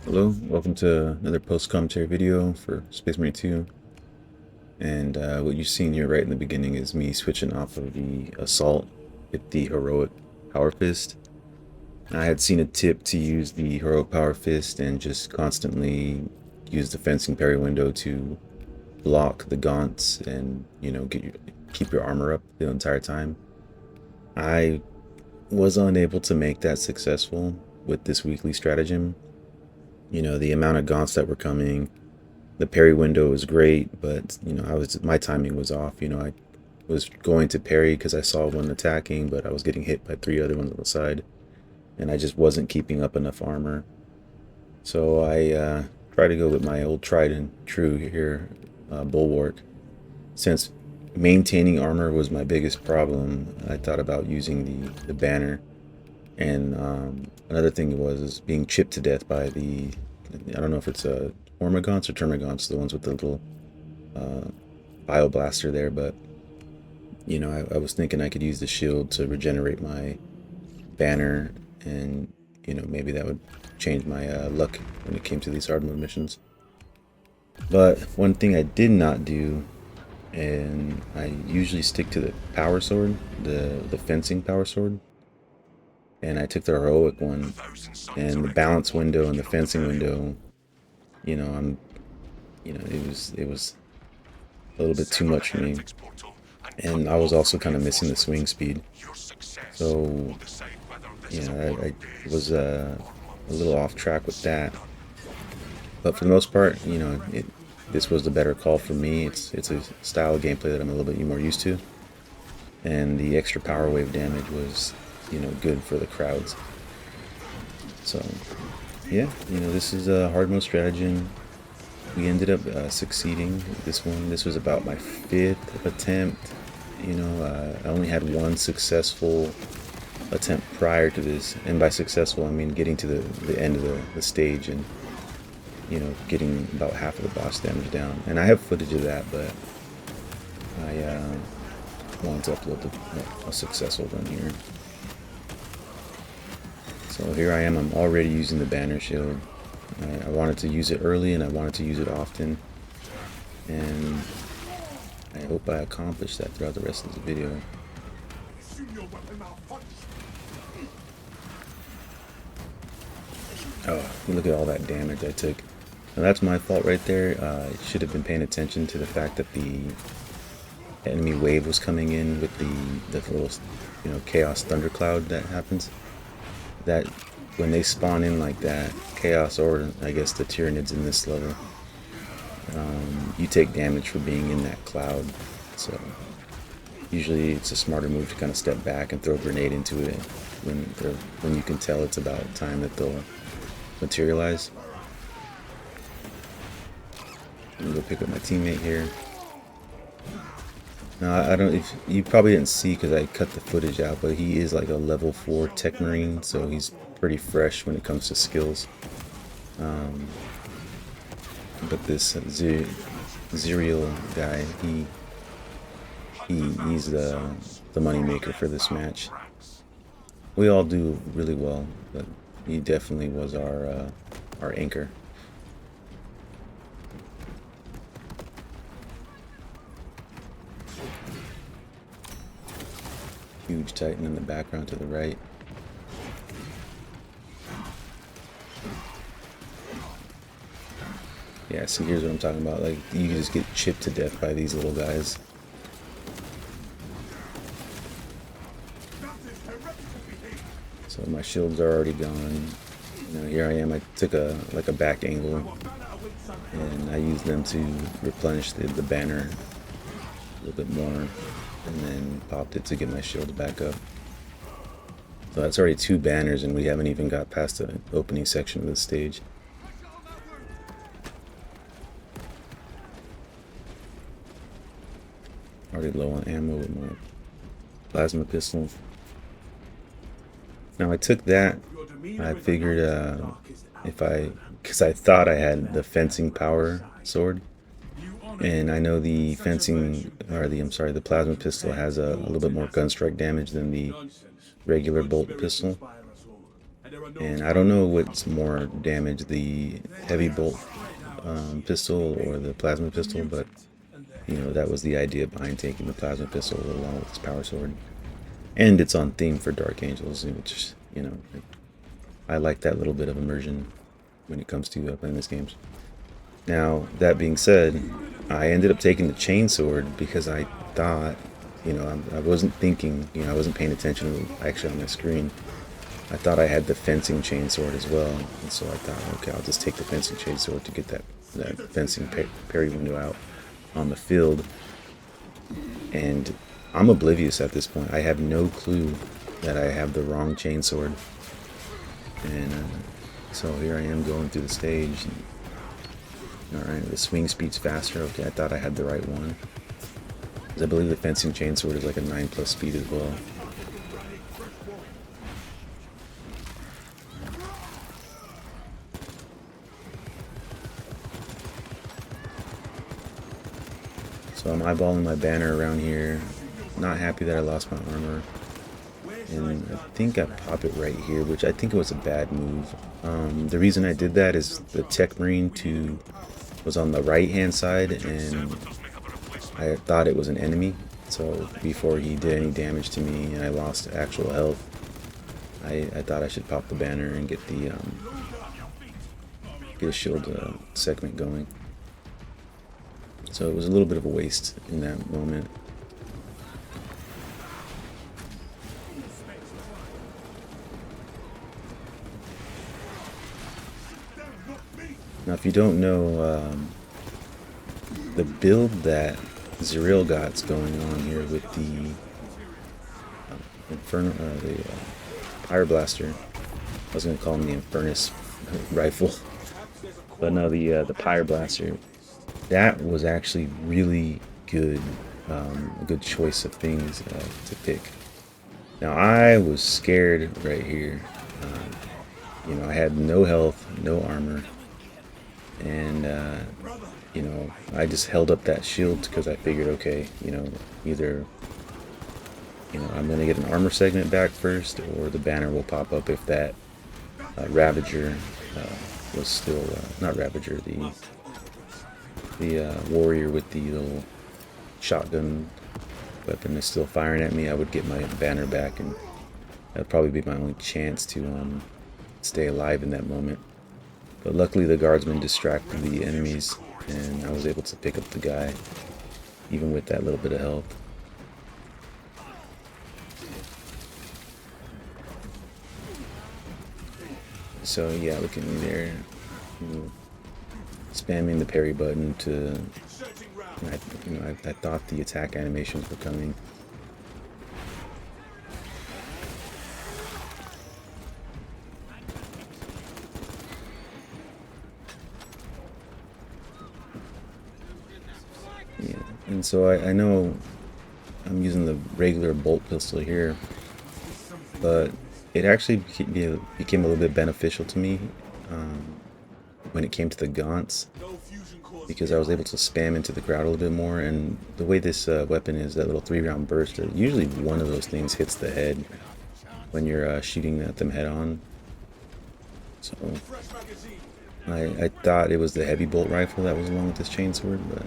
Hello, welcome to another post-commentary video for Space Marine 2. And what you're seeing here right in the beginning is me switching off of the Assault with the Heroic Power Fist. I had seen a tip to use the Heroic Power Fist and just constantly use the fencing parry window to block the gaunts and, keep your armor up the entire time. I was unable to make that successful with this weekly stratagem. The amount of gaunts that were coming, the parry window was great, but my timing was off. I was going to parry because I saw one attacking, but I was getting hit by three other ones on the side, and I just wasn't keeping up enough armor. So I tried to go with my old tried and true here, Bulwark. Since maintaining armor was my biggest problem, I thought about using the banner. And another thing is being chipped to death by I don't know if it's Ormagons or Termagants, the ones with the little bio blaster there, but I was thinking I could use the shield to regenerate my banner, and maybe that would change my luck when it came to these hard mode missions. But one thing I did not do, and I usually stick to the power sword, the fencing power sword, and I took the heroic one, and the balance window and the fencing window, I'm it was a little bit too much for me, and I was also kind of missing the swing speed. So I was a little off track with that, but for the most part, this was the better call for me. It's a style of gameplay that I'm a little bit more used to, and the extra power wave damage was good for the crowds. So yeah, this is a hard mode stratagem. We ended up succeeding this one. This was about my 5th attempt. I only had one successful attempt prior to this, and by successful I mean getting to the end of the stage and getting about half of the boss damage down. And I have footage of that, but I wanted to upload a successful run here. So here I am. I'm already using the banner shield. I wanted to use it early, and I wanted to use it often, and I hope I accomplish that throughout the rest of the video. Oh, look at all that damage I took. Now that's my fault right there. I should have been paying attention to the fact that the enemy wave was coming in with the little chaos thundercloud that happens. That when they spawn in like that, chaos, or I guess the Tyranids in this level, you take damage for being in that cloud. So usually it's a smarter move to kind of step back and throw a grenade into it when you can tell it's about time that they'll materialize. I'm gonna go pick up my teammate here. Now I don't, if you probably didn't see because I cut the footage out, but he is like a level 4 tech marine, so he's pretty fresh when it comes to skills. But this Zerial guy, he's the money maker for this match. We all do really well, but he definitely was our anchor. Huge Titan in the background to the right. Yeah, see, here's what I'm talking about. Like, you can just get chipped to death by these little guys. So my shields are already gone. Here I am. I took a back angle, and I used them to replenish the banner a little bit more, and then popped it to get my shield back up. So that's already 2 banners, and we haven't even got past the opening section of the stage. Already low on ammo with my plasma pistol. Now I took that. I figured because I thought I had the fencing power sword, and I know the the plasma pistol has a little bit more gun strike damage than the regular bolt pistol. And I don't know what's more damage, the heavy bolt pistol or the plasma pistol, but you know, that was the idea behind taking the plasma pistol along with this power sword. And it's on theme for Dark Angels, which, you know, I like that little bit of immersion when it comes to playing these games. Now, that being said, I ended up taking the chainsword because I thought, you know, I wasn't thinking, you know, I wasn't paying attention actually on my screen. I thought I had the fencing chainsword as well, and so I thought, okay, I'll just take the fencing chainsword to get that fencing parry window out on the field. And I'm oblivious at this point. I have no clue that I have the wrong chainsword. And so here I am going through the stage. Alright, the swing speed's faster. Okay, I thought I had the right one. Because I believe the fencing chainsword is like a 9+ speed as well. So I'm eyeballing my banner around here. Not happy that I lost my armor. And I think I pop it right here, which I think it was a bad move. The reason I did that is the Tech Marine 2 was on the right hand side, and I thought it was an enemy. So before he did any damage to me and I lost actual health, I thought I should pop the banner and get a shield segment going. So it was a little bit of a waste in that moment. Now, if you don't know, the build that Zerial got's going on here with the Pyre Blaster. I was going to call him the Infernus rifle, but no, the Pyre Blaster. That was actually really good, a good choice of things to pick. Now, I was scared right here. You know, I had no health, no armor, and you know, I just held up that shield because I figured, okay, you know, either, you know, I'm gonna get an armor segment back first, or the banner will pop up if that Ravager was still not Ravager, the warrior with the little shotgun weapon is still firing at me. I would get my banner back, and that'd probably be my only chance to stay alive in that moment. But luckily the guardsman distracted the enemies, and I was able to pick up the guy, even with that little bit of health. So yeah, look at me there, spamming the parry button to, I thought the attack animations were coming. Yeah, and so I know I'm using the regular bolt pistol here, but it actually became a little bit beneficial to me when it came to the gaunts, because I was able to spam into the crowd a little bit more. And the way this weapon is, that little 3-round burst, usually one of those things hits the head when you're shooting at them head on. So I thought it was the heavy bolt rifle that was along with this chainsword, but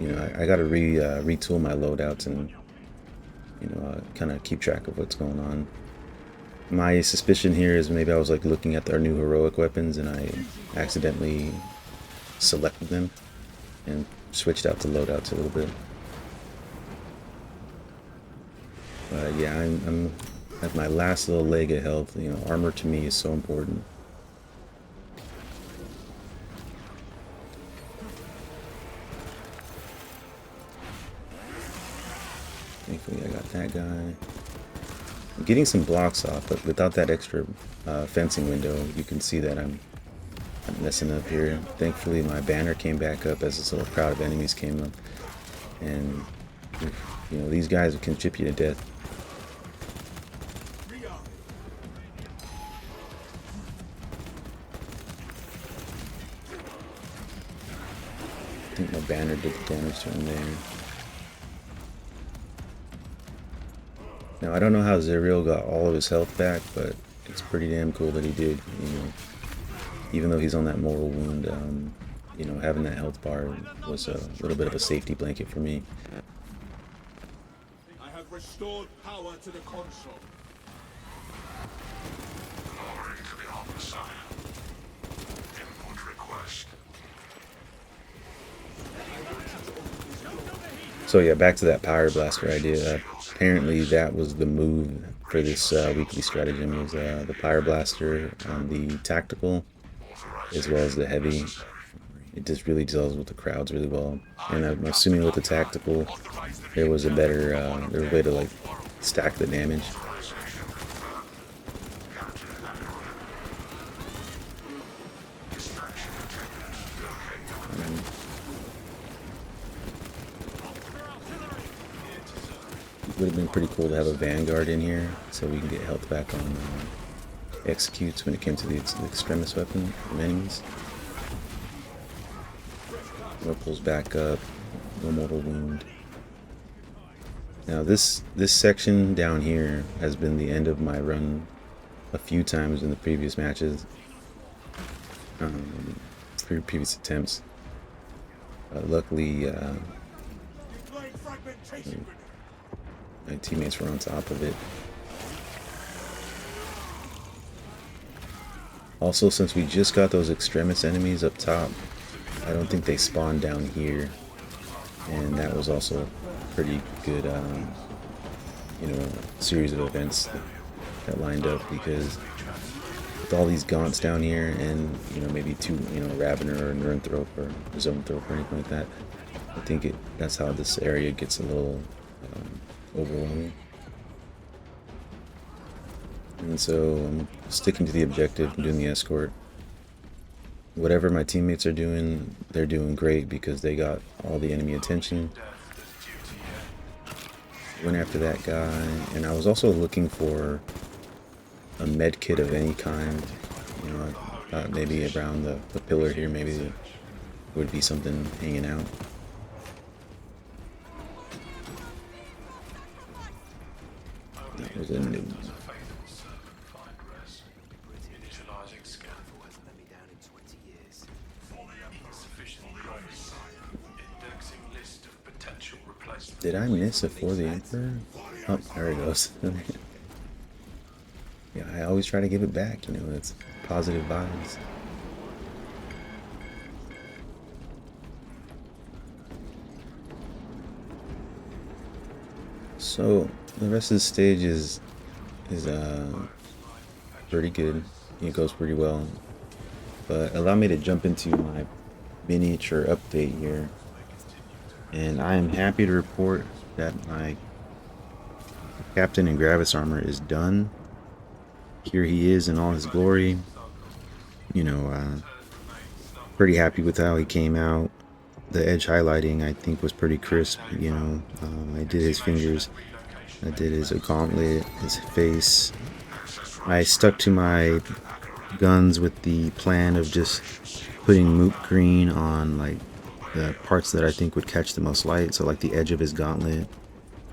you know, I got to retool my loadouts and, you know, kind of keep track of what's going on. My suspicion here is maybe I was like looking at our new heroic weapons and I accidentally selected them and switched out the loadouts a little bit. But yeah, I'm at my last little leg of health. You know, armor to me is so important. Thankfully I got that guy. I'm getting some blocks off, but without that extra fencing window, you can see that I'm messing up here. Thankfully my banner came back up as this little crowd of enemies came up. And, you know, these guys can chip you to death. I think my banner did the damage to him there. Now, I don't know how Zerial got all of his health back, but it's pretty damn cool that he did. You know, even though he's on that mortal wound, you know, having that health bar was a little bit of a safety blanket for me. I have restored power to the console. Glory to the Omnissiah. Input request. So yeah, back to that power blaster idea. Apparently that was the move for this weekly stratagem, was the power blaster on the tactical as well as the heavy. It just really deals with the crowds really well. And I'm assuming with the tactical, there was a better there was a way to like stack the damage. Would have been pretty cool to have a vanguard in here so we can get health back on executes when it came to the extremis weapon from enemies. Pulls back up, no mortal wound. Now this section down here has been the end of my run a few times in the previous matches, previous attempts. Luckily, my teammates were on top of it. Also, since we just got those extremis enemies up top, I don't think they spawned down here, and that was also pretty good, you know, series of events that lined up, because with all these gaunts down here and, you know, maybe two, you know, Ravener or Nernthrope or Zoanthrope or anything like that, I think that's how this area gets a little overwhelming. And so I'm sticking to the objective, I'm doing the escort. Whatever my teammates are doing, they're doing great because they got all the enemy attention. Went after that guy, and I was also looking for a med kit of any kind. You know, I thought maybe around the pillar here, maybe there would be something hanging out. That was a new one. Did I miss it for the Emperor? Oh, there it goes. Yeah, I always try to give it back, you know, it's positive vibes. So, the rest of the stage is pretty good. It goes pretty well. But allow me to jump into my miniature update here. And I am happy to report that my Captain in Gravis armor is done. Here he is in all his glory. You know, pretty happy with how he came out. The edge highlighting, I think, was pretty crisp. You know, I did his fingers, I did his gauntlet, his face. I stuck to my guns with the plan of just putting moot green on like the parts that I think would catch the most light. So like the edge of his gauntlet,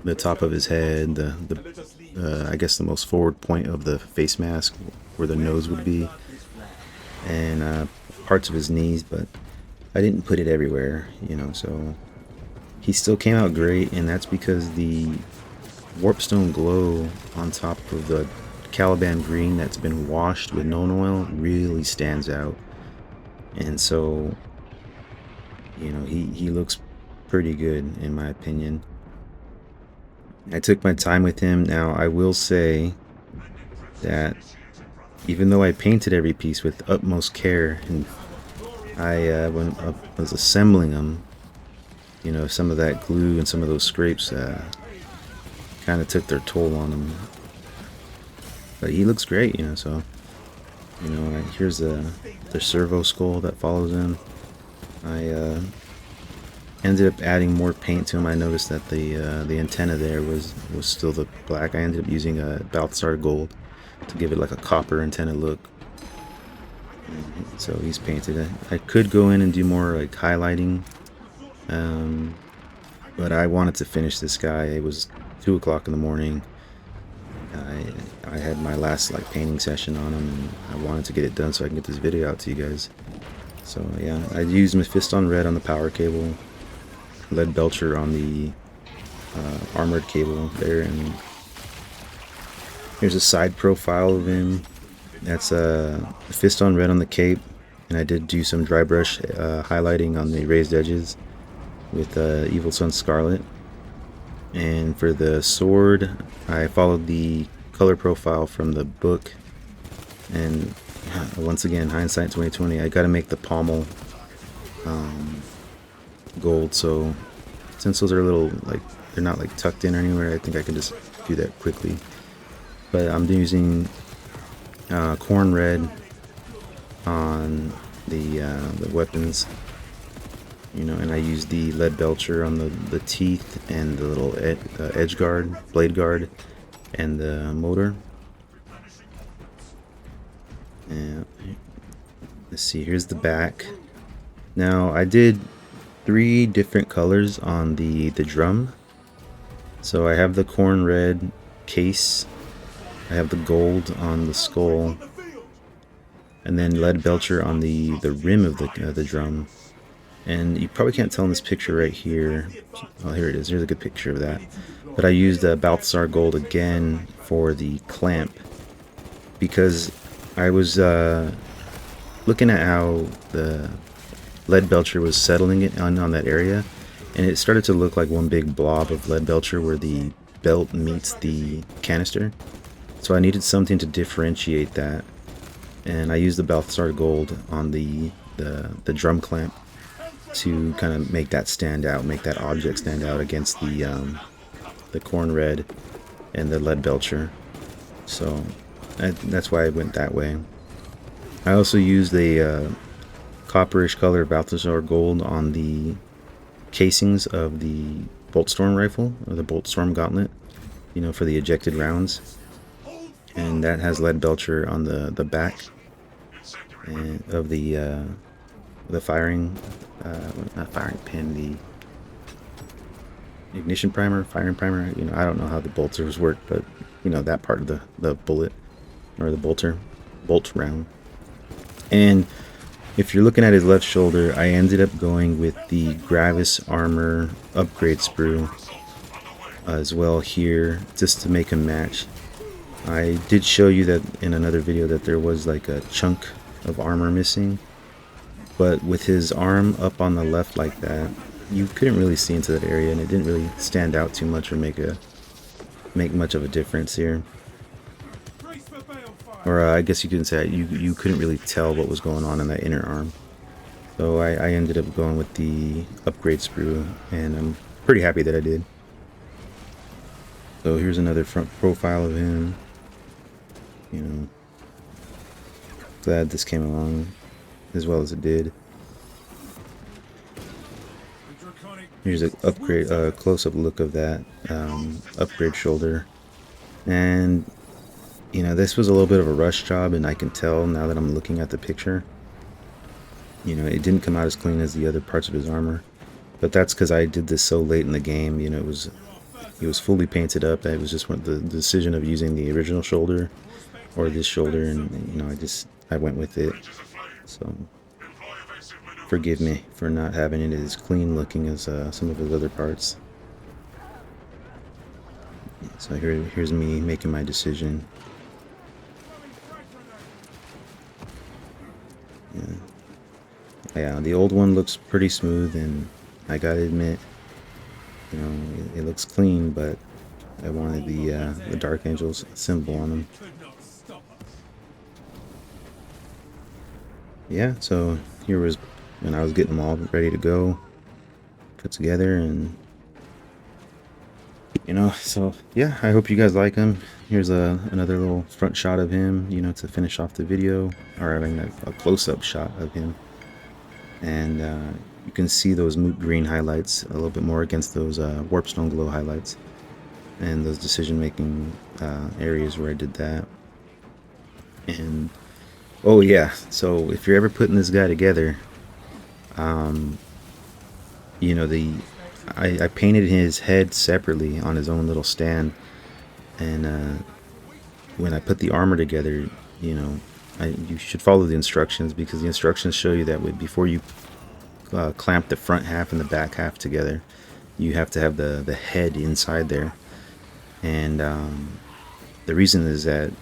the top of his head, I guess the most forward point of the face mask where the nose would be, and parts of his knees, but I didn't put it everywhere, you know. So he still came out great, and that's because the warpstone glow on top of the Caliban green that's been washed with known oil really stands out. And so, you know, he looks pretty good in my opinion. I took my time with him. Now I will say that even though I painted every piece with utmost care, and when I was assembling them, you know, some of that glue and some of those scrapes kind of took their toll on him. But he looks great, you know. So, you know, here's the servo skull that follows him. I ended up adding more paint to him. I noticed that the antenna there was still the black. I ended up using a Balthasar gold to give it like a copper antenna look. So he's painted. I could go in and do more like highlighting, but I wanted to finish this guy. It was 2 o'clock in the morning. I had my last like painting session on him, and I wanted to get it done so I can get this video out to you guys. So yeah, I used Mephiston Red on the power cable, Lead Belcher on the armored cable there, and here's a side profile of him. That's Mephiston Red on the cape, and I did do some dry brush highlighting on the raised edges with Evil Sun Scarlet. And for the sword, I followed the color profile from the book, and once again, hindsight 2020, I got to make the pommel gold. So since those are a little like they're not like tucked in or anywhere, I think I can just do that quickly. But I'm using corn red on the weapons, you know, and I use the lead belcher on the teeth and the little edge guard, blade guard, and the motor. And let's see, here's the back. Now I did 3 different colors on the drum. So I have the corn red case, I have the gold on the skull, and then lead belcher on the rim of the drum. And you probably can't tell in this picture right here. Oh, here it is. Here's a good picture of that. But I used Balthasar gold again for the clamp, because I was looking at how the lead belcher was settling it on that area, and it started to look like one big blob of lead belcher where the belt meets the canister. So I needed something to differentiate that, and I used the Balthasar gold on the drum clamp to kind of make that stand out, make that object stand out against the corn red and the lead belcher. So that's why I went that way. I also used a copperish color Balthasar gold on the casings of the Boltstorm rifle, or the Boltstorm gauntlet, you know, for the ejected rounds. And that has lead belcher on the back and of the firing, not firing pin, the ignition primer, firing primer. You know, I don't know how the bolters work, but you know, that part of the bullet, or the bolt round. And if you're looking at his left shoulder, I ended up going with the Gravis armor upgrade sprue as well here, just to make him match. I did show you that in another video that there was like a chunk of armor missing, but with his arm up on the left like that, you couldn't really see into that area, and it didn't really stand out too much or make much of a difference here. Or I guess you couldn't say you couldn't really tell what was going on in that inner arm. So I ended up going with the upgrade sprue, and I'm pretty happy that I did. So here's another front profile of him. You know, glad this came along as well as it did. Here's an upgrade, close-up look of that upgrade shoulder, and you know, this was a little bit of a rush job, and I can tell now that I'm looking at the picture. You know, it didn't come out as clean as the other parts of his armor, but that's because I did this so late in the game. You know, it was fully painted up. It was just the decision of using the original shoulder or this shoulder, and you know, I went with it. So forgive me for not having it as clean looking as some of his other parts. So here's me making my decision. Yeah, the old one looks pretty smooth, and I gotta admit, you know, it looks clean, but I wanted the Dark Angels symbol on them. Yeah, so here was when I was getting them all ready to go, put together, and you know, so yeah, I hope you guys like him. Here's another little front shot of him, you know, to finish off the video, or I mean a close-up shot of him. And you can see those moot green highlights a little bit more against those warpstone glow highlights, and those decision-making areas where I did that. And oh yeah, so if you're ever putting this guy together, you know, I painted his head separately on his own little stand, and when I put the armor together, you know, you should follow the instructions, because the instructions show you that before you clamp the front half and the back half together, you have to have the head inside there. And the reason is that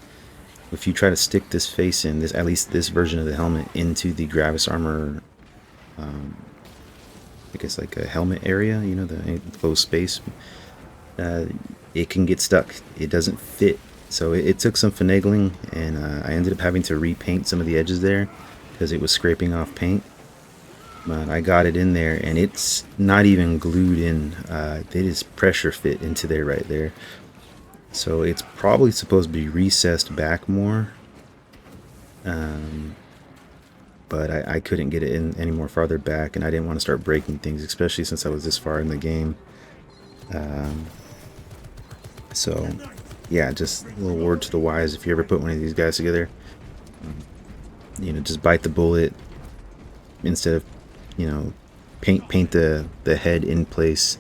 if you try to stick this face in, at least this version of the helmet, into the Gravis armor, I guess like a helmet area, you know, the enclosed space, it can get stuck. It doesn't fit. So it took some finagling, and I ended up having to repaint some of the edges there because it was scraping off paint. But I got it in there, and it's not even glued in. It is pressure fit into there right there. So it's probably supposed to be recessed back more. But I couldn't get it in any more farther back, and I didn't want to start breaking things, especially since I was this far in the game. So yeah, just a little word to the wise: if you ever put one of these guys together, you know, just bite the bullet instead of, you know, paint the head in place,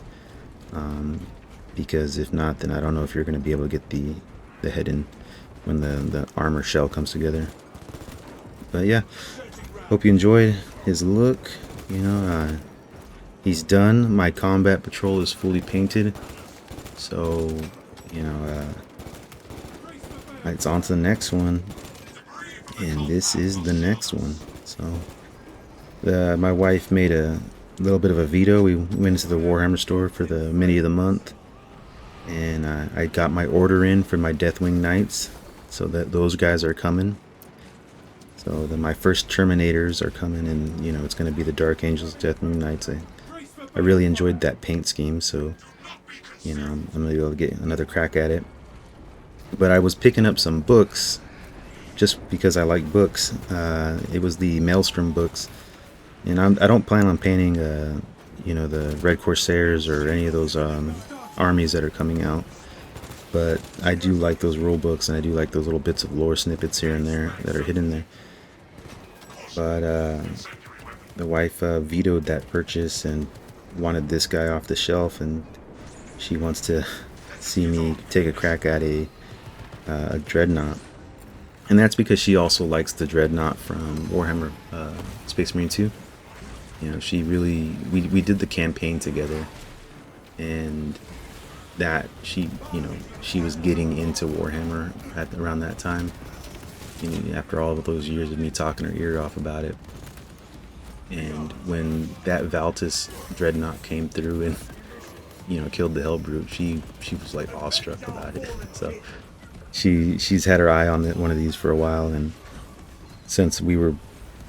because if not, then I don't know if you're going to be able to get the head in when the armor shell comes together. But yeah, hope you enjoyed his look. You know, he's done. My combat patrol is fully painted, so you know, it's on to the next one, and this is the next one. So my wife made a little bit of a veto. We went into the Warhammer store for the mini of the month, and I got my order in for my Deathwing Knights, so that those guys are coming. So my first Terminators are coming, and you know, it's going to be the Dark Angels Deathwing Knights. I really enjoyed that paint scheme, so you know, I'm going to be able to get another crack at it. But I was picking up some books just because I like books. It was the Maelstrom books, and I don't plan on painting, you know, the Red Corsairs or any of those armies that are coming out. But I do like those rule books, and I do like those little bits of lore snippets here and there that are hidden there. But the wife vetoed that purchase and wanted this guy off the shelf, and she wants to see me take a crack at a Dreadnought. And that's because she also likes the Dreadnought from Warhammer Space Marine 2. You know, she really, we did the campaign together, and that she was getting into Warhammer around that time. You know, after all of those years of me talking her ear off about it. And when that Valtis Dreadnought came through and, you know, killed the Hellbrute, she was like awestruck about it. So she's had her eye on one of these for a while, and since we were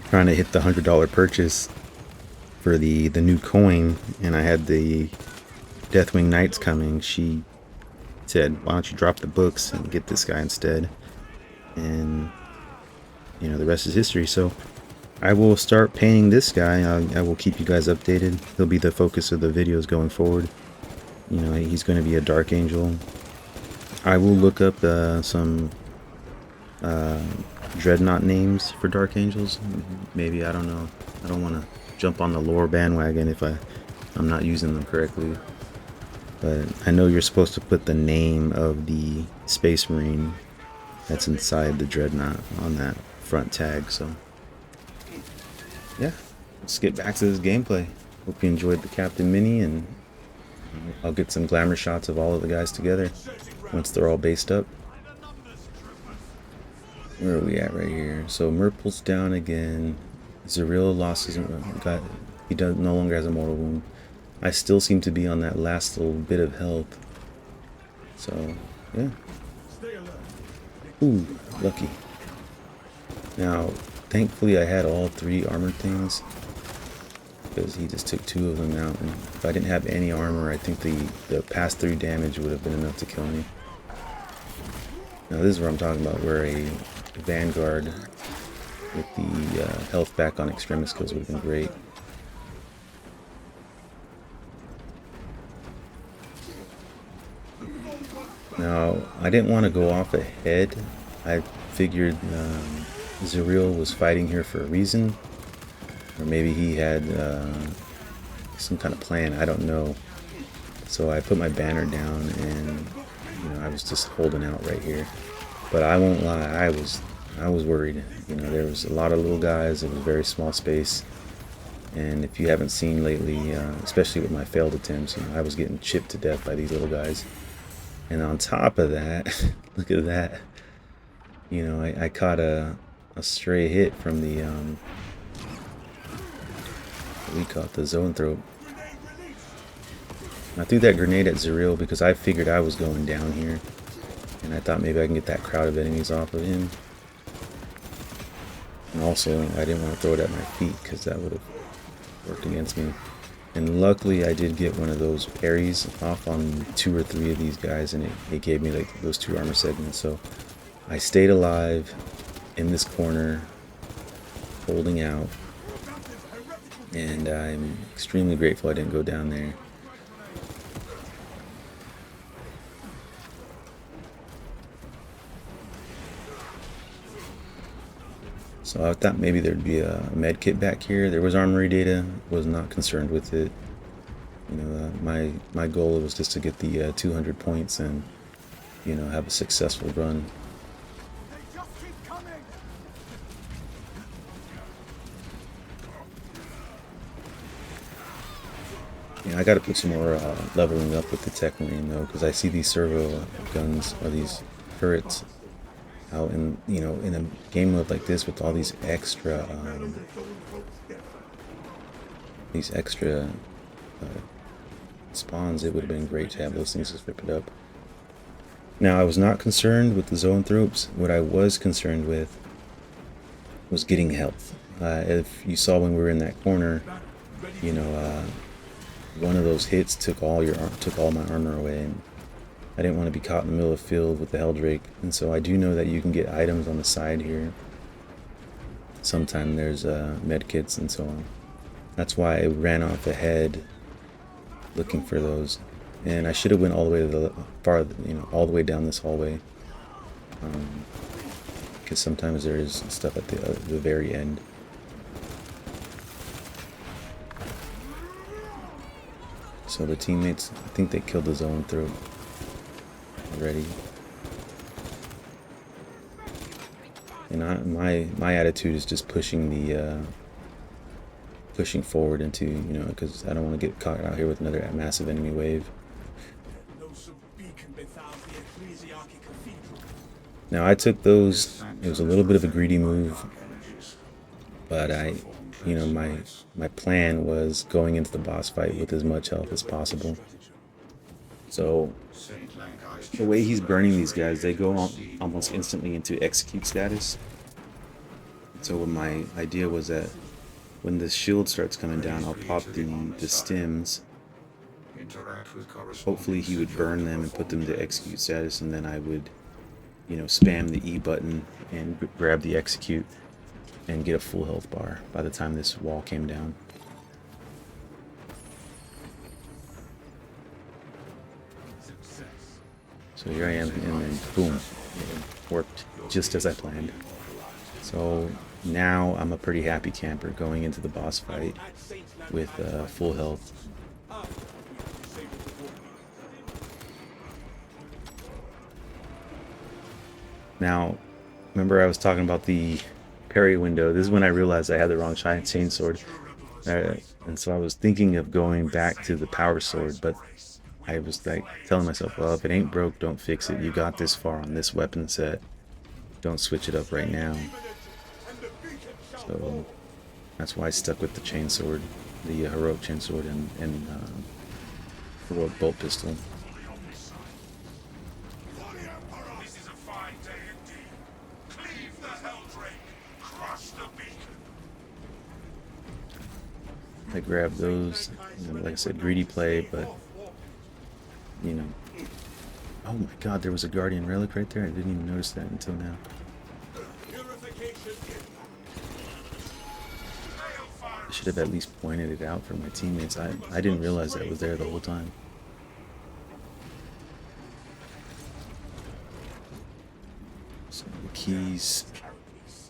trying to hit the $100 purchase for the new coin, and I had the Deathwing Knights coming, she said, why don't you drop the books and get this guy instead? And you know, the rest is history. So I will start painting this guy. I will keep you guys updated. He'll be the focus of the videos going forward. You know, he's going to be a Dark Angel. I will look up some Dreadnought names for Dark Angels. Maybe, I don't know. I don't want to jump on the lore bandwagon if I'm not using them correctly. But I know you're supposed to put the name of the Space Marine that's inside the Dreadnought on that front tag. So yeah, let's get back to this gameplay. Hope you enjoyed the Captain Mini, and I'll get some glamour shots of all of the guys together once they're all based up. Where are we at right here? So Murple's down again. Zeril lost his he no longer has a mortal wound. I still seem to be on that last little bit of health. So yeah. Ooh, lucky. Now, thankfully I had all 3 armored things, because he just took 2 of them out, and if I didn't have any armor, I think the pass-through damage would have been enough to kill me. Now this is what I'm talking about, where a Vanguard with the health back on extremis skills would have been great. Now, I didn't want to go off ahead. I figured Zeril was fighting here for a reason, or maybe he had some kind of plan, I don't know. So I put my banner down, and you know, I was just holding out right here. But I won't lie, I was worried. You know, there was a lot of little guys. It was a very small space. And if you haven't seen lately, especially with my failed attempts, you know, I was getting chipped to death by these little guys. And on top of that, look at that. You know, I caught a stray hit from the we caught the zone throat. I threw that grenade at Zuriel because I figured I was going down here, and I thought maybe I can get that crowd of enemies off of him. And also, I didn't want to throw it at my feet because that would have worked against me. And luckily, I did get one of those parries off on 2 or 3 of these guys, and it gave me like those 2 armor segments. So I stayed alive in this corner, holding out, and I'm extremely grateful I didn't go down there. So I thought maybe there'd be a med kit back here. There was armory data. Was not concerned with it. You know, my goal was just to get the 200 points and, you know, have a successful run. Yeah, I got to put some more leveling up with the Tech Marine though, because I see these servo guns or these turrets out in, you know, in a game mode like this with all these extra spawns. It would have been great to have those things to rip it up. Now I was not concerned with the zone thropes. What I was concerned with was getting health. If you saw when we were in that corner, you know, one of those hits took all my armor away, and I didn't want to be caught in the middle of the field with the Helldrake. And so I do know that you can get items on the side here. Sometimes there's med kits and so on. That's why I ran off ahead looking for those. And I should have went all the way to the all the way down this hallway. Because sometimes there is stuff at the very end. So the teammates, I think they killed the zone throat already. And my attitude is just pushing forward into, you know, because I don't want to get caught out here with another massive enemy wave. Now I took those. It was a little bit of a greedy move, but you know, my plan was going into the boss fight with as much health as possible. So the way he's burning these guys, they go almost instantly into execute status. So my idea was that when the shield starts coming down, I'll pop the stims. Hopefully he would burn them and put them to execute status, and then I would, you know, spam the E button and grab the execute and get a full health bar by the time this wall came down. So here I am, and then boom, it worked just as I planned. So now I'm a pretty happy camper going into the boss fight with full health. Now, remember I was talking about the parry window. This is when I realized I had the wrong chainsword. And so I was thinking of going back to the power sword, but I was like telling myself, well, if it ain't broke, don't fix it. You got this far on this weapon set. Don't switch it up right now. So that's why I stuck with the chainsword, the heroic chainsword, and heroic bolt pistol. I grabbed those, and like I said, greedy play, but you know. Oh my god, there was a guardian relic right there. I didn't even notice that until now. I should have at least pointed it out for my teammates. I didn't realize that was there the whole time. So the keys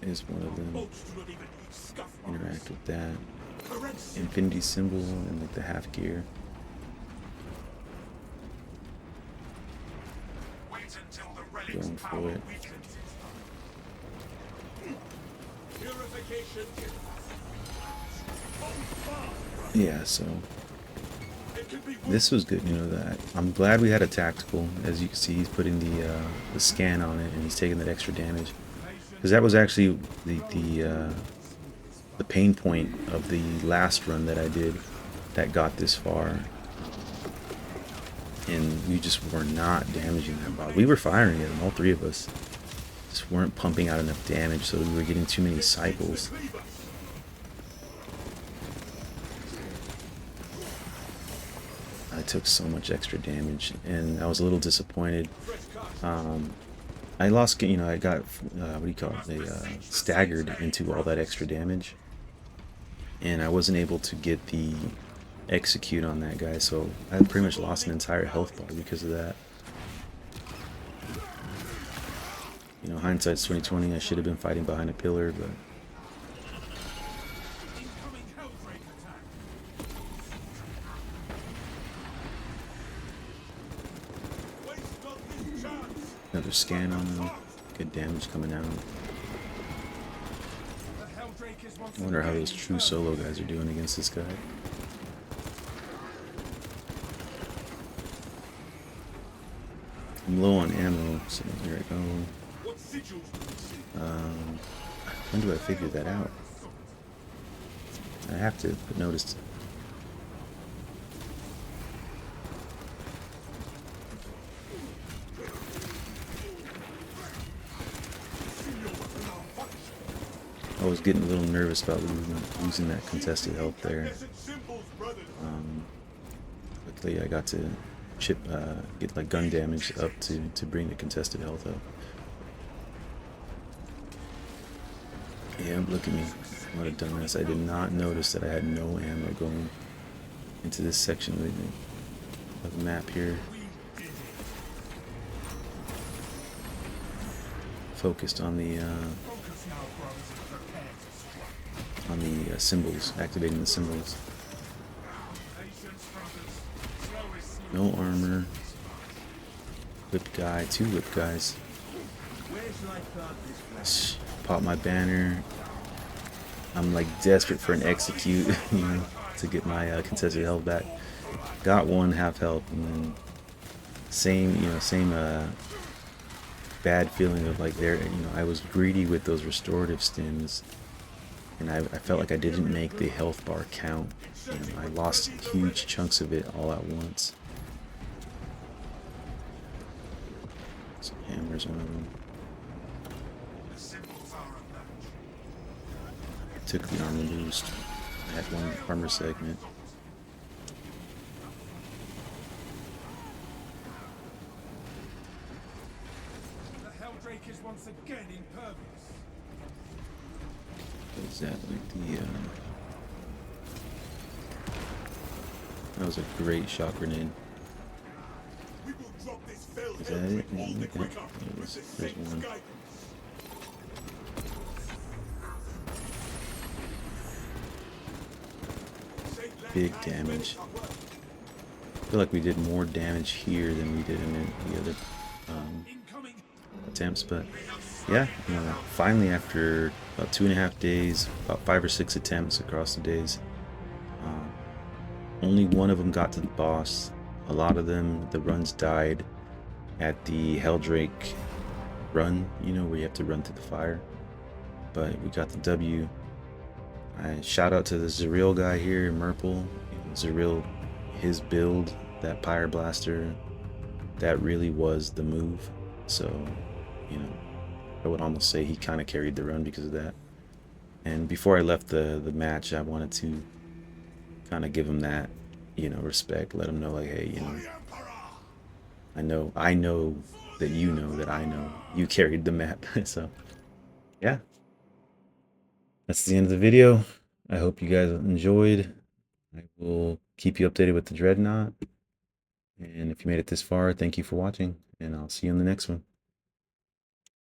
is one of them. Interact with that. Infinity symbol and like the half gear. Going for it. Yeah, so this was good, you know, that I'm glad we had a tactical. As you can see, he's putting the scan on it and he's taking that extra damage, because that was actually the pain point of the last run that I did that got this far, and we just were not damaging that bot. We were firing at him, all three of us, just weren't pumping out enough damage, so we were getting too many cycles. I took so much extra damage, and I was a little disappointed. I lost, you know, I got, what do you call it, staggered into all that extra damage, and I wasn't able to get the execute on that guy, so I pretty much lost an entire health bar because of that. You know, hindsight's 2020. I should have been fighting behind a pillar, but another scan on him. Good damage coming out. I wonder how those true solo guys are doing against this guy. I'm low on ammo, so here I go. When do I figure that out? I have to, but notice. I was getting a little nervous about losing that contested health there. Luckily I got to get like gun damage up to bring the contested health up. Yeah, look at me. What a dumbass. I did not notice that I had no ammo going into this section of the map here. Focused on the symbols, activating the symbols. No armor. Whip guy, two whip guys. Pop my banner. I'm like desperate for an execute, you know, to get my contested health back. Got one half health, and then same bad feeling of like I was greedy with those restorative stims, and I felt like I didn't make the health bar count, and I lost huge chunks of it all at once. So hammer's one of them. Took the armor boost. I had one armor segment. The Helldrake is once again impervious. Is that like that was a great shock grenade. We will drop this fell Is that it? all the quicker with the There's Saint's one. guidance. Big damage. I feel like we did more damage here than we did in the other attempts, but yeah, you know, finally after about 2.5 days, about 5 or 6 attempts across the days, only one of them got to the boss. A lot of them, the runs died at the Helldrake run, you know, where you have to run through the fire. But we got the W. I shout out to the Zerial guy here, Merple. Zerial, his build, that Pyre Blaster, that really was the move. So, you know, I would almost say he kind of carried the run because of that. And before I left the match, I wanted to kind of give him that, you know, respect. Let him know, like, hey, you know, I know that you know that I know you carried the map. So, yeah. That's the end of the video. I hope you guys enjoyed. I will keep you updated with the Dreadnought. And if you made it this far, thank you for watching. And I'll see you in the next one.